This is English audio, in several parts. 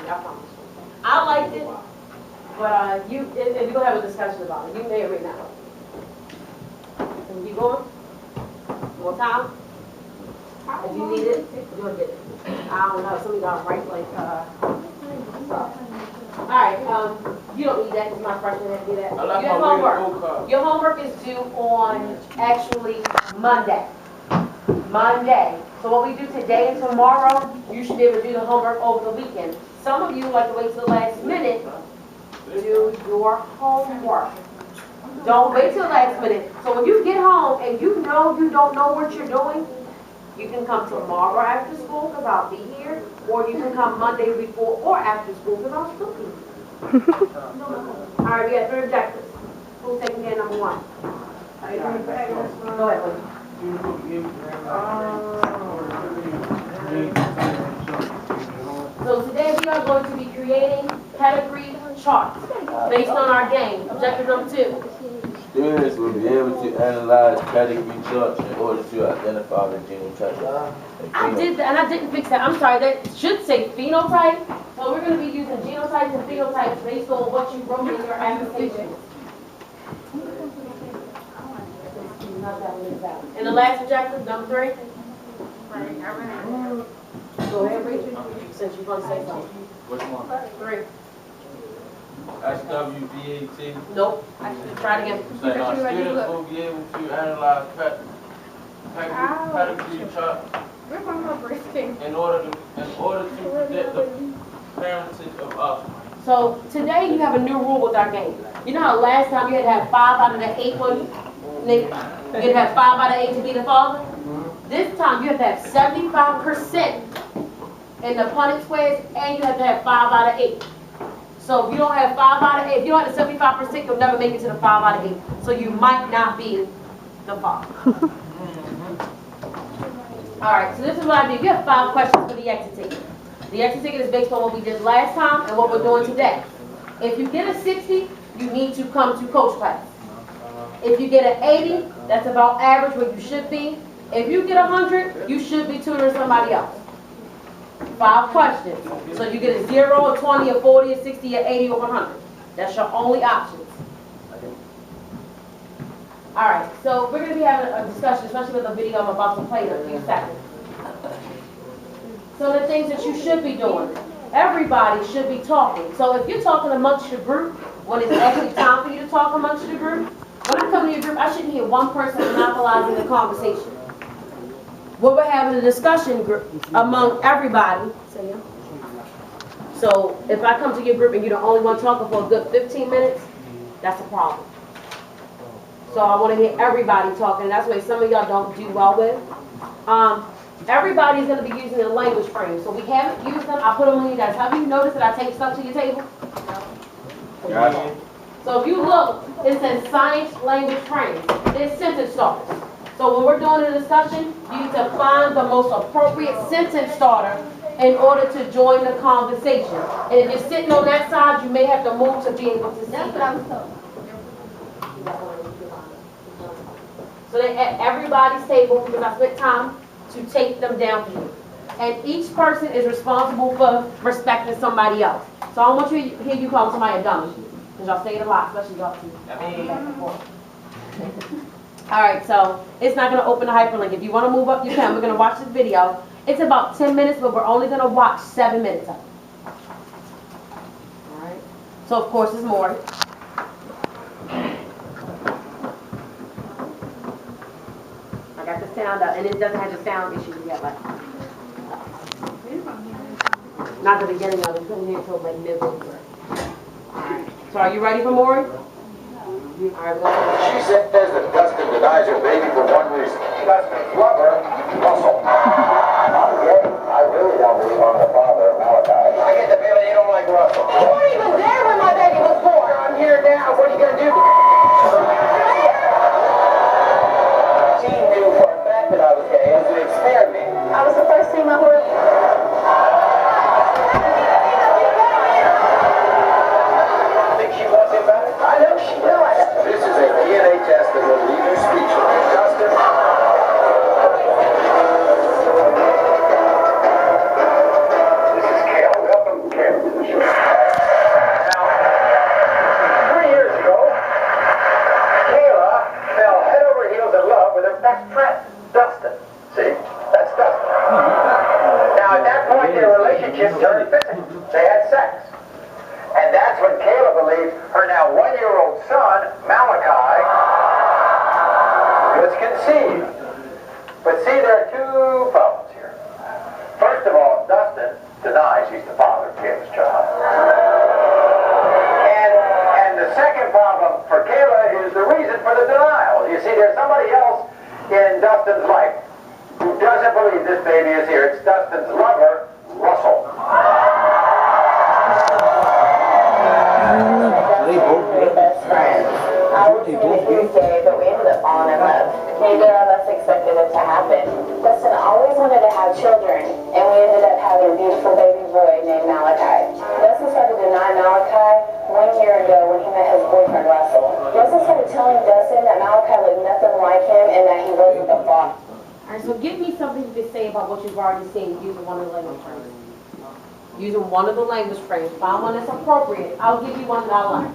I promise you. I liked it, but and we're gonna have a discussion about it. You may or may not. Can we keep going? More time? If you need it, you'll get it. I don't know. Some of y'all write like All right. You don't need that. It's my freshman that do that. Your homework. Your homework is due on actually Monday. Monday. So what we do today and tomorrow, you should be able to do the homework over the weekend. Some of you like to wait till the last minute to do your homework. Don't wait till the last minute. So when you get home and you know you don't know what you're doing, you can come tomorrow after school because I'll be here, or you can come Monday before or after school because I'm cooking. All right, we got 3 objectives. Who's taking care of number 1? Go ahead, please. So today we are going to be creating pedigree charts based on our game. Objective number 2. Students will be able to analyze pedigree charts in order to identify the genotype. I did that, and I didn't fix that. I'm sorry, that should say phenotype. So we're going to be using genotypes and phenotypes based on what you wrote in your application. And the last objective, number 3. Go ahead, Rachel, since you're going to say something. Which one? 3. SWBAT. Nope. Try it again. Students will be able to analyze pedigree charts in order to predict the parentage of offspring. So today you have a new rule with our game. You know how last time you had to have 5 out of the 8 ones? You had to have 5 out of 8 to be the father? This time you have to have 75% in the Punnett squares, and you have to have 5 out of 8. So if you don't have 5 out of 8, if you don't have the 75%, you'll never make it to the 5 out of 8. So you might not be the father. All right, so this is what I did. You have 5 questions for the exit ticket. The exit ticket is based on what we did last time and what we're doing today. If you get a 60, you need to come to coach class. If you get an 80, that's about average where you should be. If you get 100, you should be tutoring somebody else. 5 questions. So you get a 0, a 20, a 40, a 60, a 80, or 100. That's your only options. All right, so we're going to be having a discussion, especially with the video I'm about to play in a few seconds. So the things that you should be doing. Everybody should be talking. So if you're talking amongst your group, when it's actually time for you to talk amongst your group, when I come to your group, I shouldn't hear one person monopolizing the conversation. Well, we're having a discussion group among everybody. So if I come to your group and you're the only one talking for a good 15 minutes, that's a problem. So I want to hear everybody talking. And that's what some of y'all don't do well with. Everybody's going to be using the language frame. So we haven't used them. I put them on you guys. Have you noticed that I take stuff to your table? Yeah. So if you look, it says science language frames. It's sentence starters. So when we're doing a discussion, you need to find the most appropriate sentence starter in order to join the conversation. And if you're sitting on that side, you may have to move to be able to see. That's what I was told. So they're at everybody's table because I spent time to take them down for you. And each person is responsible for respecting somebody else. So I don't want you to hear you call somebody a dummy. Because y'all say it a lot, especially y'all two. Back and forth. All right, so it's not going to open the hyperlink. If you want to move up, you can. We're going to watch this video. It's about 10 minutes, but we're only going to watch 7 minutes of it. All right. So, of course, it's Maury. I got the sound up, and it doesn't have the sound issue yet. Like, not the beginning of it. Couldn't hear until like middle. All right. So, are you ready for Maury? She says that Dustin denies her baby for one reason. Dustin's lover, Russell. I'm gay. I really don't believe I'm the father of Malachi. I get the feeling you don't like Russell. You weren't even there when my baby was born. I'm here now. What are you going to do? She knew for a fact that I was gay. It was an experiment. I was the first female who think she wants him back? I know she will. This is a DNA test that will leave you speechless. Justin? She kissed her physically. They had sex. And that's when Kayla believes her now 1-year-old son, Malachi, was conceived. But see, there are two problems here. First of all, Dustin denies he's the father of Kayla's child. And the second problem for Kayla is the reason for the denial. You see, there's somebody else in Dustin's life who doesn't believe this baby is here. It's Dustin's lover, Russell. Best friends. I was assuming he was gay, but we ended up falling in love. Neither of us expected it to happen. Dustin always wanted to have children, and we ended up having a beautiful baby boy named Malachi. Dustin started to deny Malachi 1 year ago when he met his boyfriend Russell. Russell started telling Dustin that Malachi looked nothing like him and that he wasn't the father. Alright, so give me something to say about what you've already seen using one of the language frames. Using one of the language frames. Find one that's appropriate. I'll give you one that I like.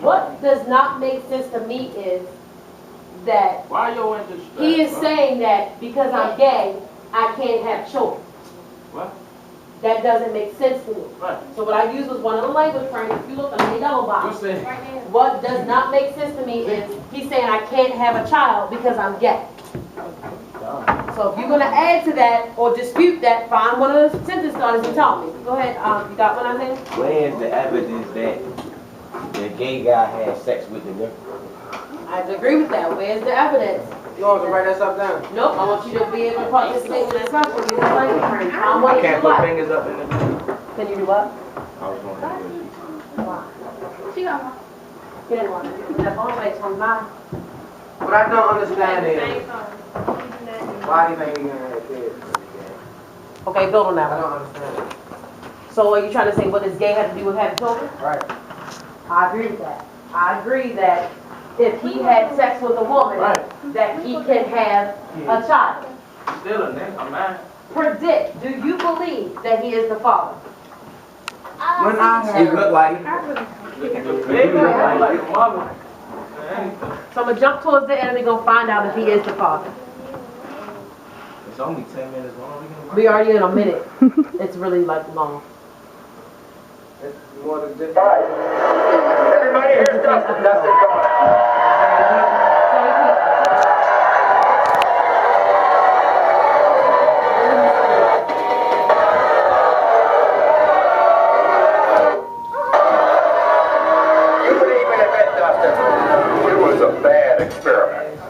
What does not make sense to me is that he is saying that because I'm gay, I can't have children. What? That doesn't make sense to me. Right. So what I used was one of the language frames. If you look at the yellow box, what does not make sense to me is he's saying I can't have a child because I'm gay. So if you're going to add to that or dispute that, find one of the sentence starters and tell me. Go ahead. You got one, I think? Where is the evidence that the gay guy had sex with the girl? I agree with that. Where's the evidence? You want me to write that stuff down? Nope. I want you to be able to participate in this discussion. Use the language frame. Find one I that can't you put like. fingers up in the Can you do what? I was going to She got one. Get in one. That phone weighs 29. What I don't understand is why he think he gonna have kids. Okay, build on that I one. don't understand it. So are you trying to say what does gay have to do with having children? Right. I agree with that. I agree that if he had sex with a woman, that he can have a child. Still a man. Predict, do you believe that he is the father? When I He heard, looked like Big man, like a mama. So I'm going to jump towards the end and we're going to find out if he is the father. it's only 10 minutes long. We already in a minute. It's really like long. it's more than just. All right. Everybody, here's Dustin. Dustin, come on. You would even admit, Dustin, it was a bad experiment.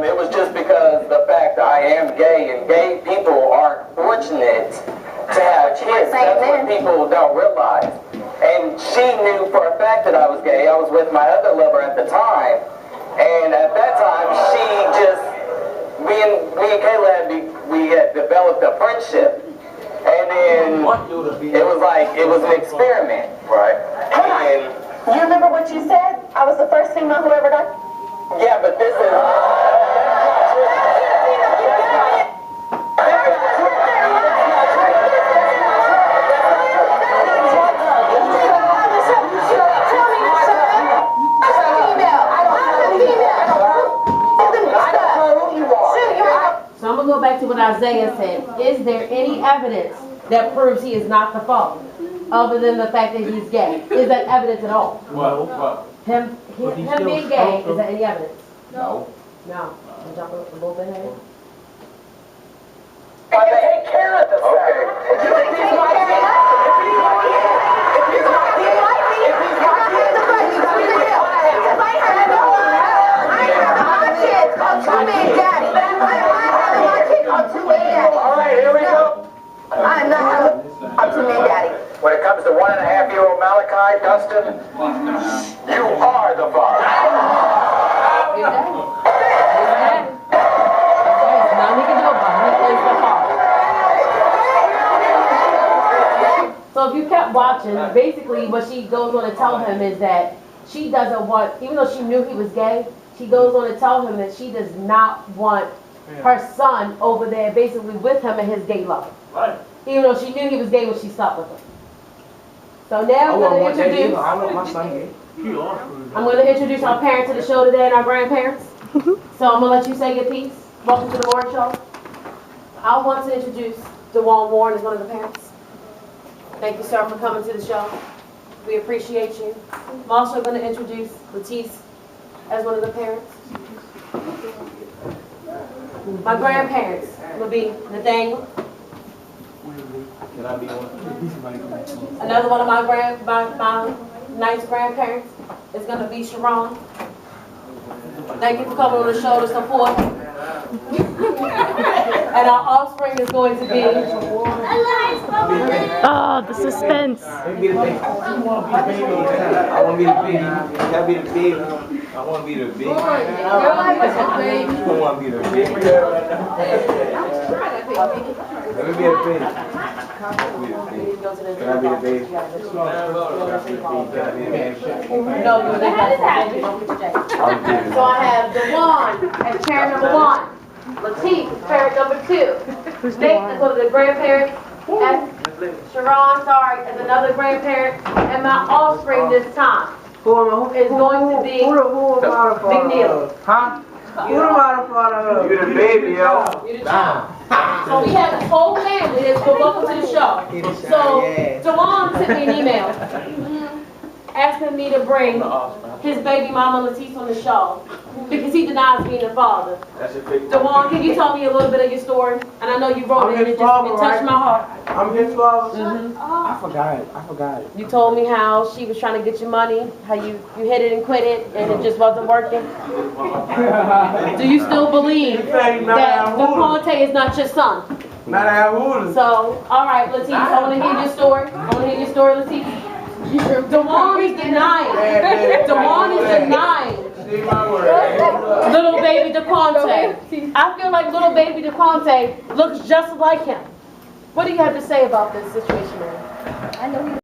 It was just because the fact I am gay, and gay people aren't fortunate to have kids. That's what people don't realize. And she knew for a fact that I was gay. I was with my other lover at the time. And at that time, she just, me and Kayla had developed a friendship. And then it was like, it was an experiment. Right. And You remember what you said? I was the first female who ever got... yeah, but this is... So I'm going to go back to what Isaiah said. Is there any evidence that proves he is not the father, other than the fact that he's gay? Is that evidence at all? What? Him being gay, is there any evidence? No. No. Can you jump a little bit ahead? But they take care of the fact. All right, here we go. I'm two-man daddy. When it comes to 1.5-year-old Malachi, Dustin, you are the father. Your daddy. Your daddy. There's nothing he can do about it. He is the father. So if you kept watching, basically what she goes on to tell him is that she doesn't want, even though she knew he was gay, she goes on to tell him that she does not want her son over there basically with him and his gay lover. Right. Even though she knew he was gay when she slept with him. So now I'm going to introduce, I want my son gay. I'm going to introduce our parents to the show today and our grandparents. So I'm going to let you say your piece. Welcome to the Maury Show. I want to introduce DeJuan Warren as one of the parents. Thank you, sir, for coming to the show. We appreciate you. I'm also going to introduce Latisse as one of the parents. My grandparents will be Nathaniel. Can I be one? Another one of my nice grandparents is going to be Sharon. Thank you for coming on the show to support. And our offspring is going to be... Oh, the suspense. I want to be the baby. I want to be the baby. Can I be the baby? I want to be the baby. I want to be the baby. Let me be a baby. Can I be the baby? Can I be the baby? No, you're not. So I have Dewan as parent number 1. Latif is parent number 2. Nate is one of the grandparents. And Sharon, sorry, is another grandparent. And my offspring this time is going to be McNeil. Huh? Who the motherfucker? You the baby, yo. You the child. So we have this whole family that's been welcome to the show. So Dewan sent me an email asking me to bring his baby mama Latisse on the show because he denies being a father. Dewan, can you tell me a little bit of your story? And I know you wrote it and it touched my heart. I'm his father. I forgot it. You told me how she was trying to get your money, how you hit it and quit it, and it just wasn't working. Do you still believe that DePonte is not your son? So, all right, Latisse, I want to hear your story. I want to hear your story, Latisse. Dewan is denying. Dewan is denying. Little baby DePonte. I feel like little baby DePonte looks just like him. What do you have to say about this situation, man?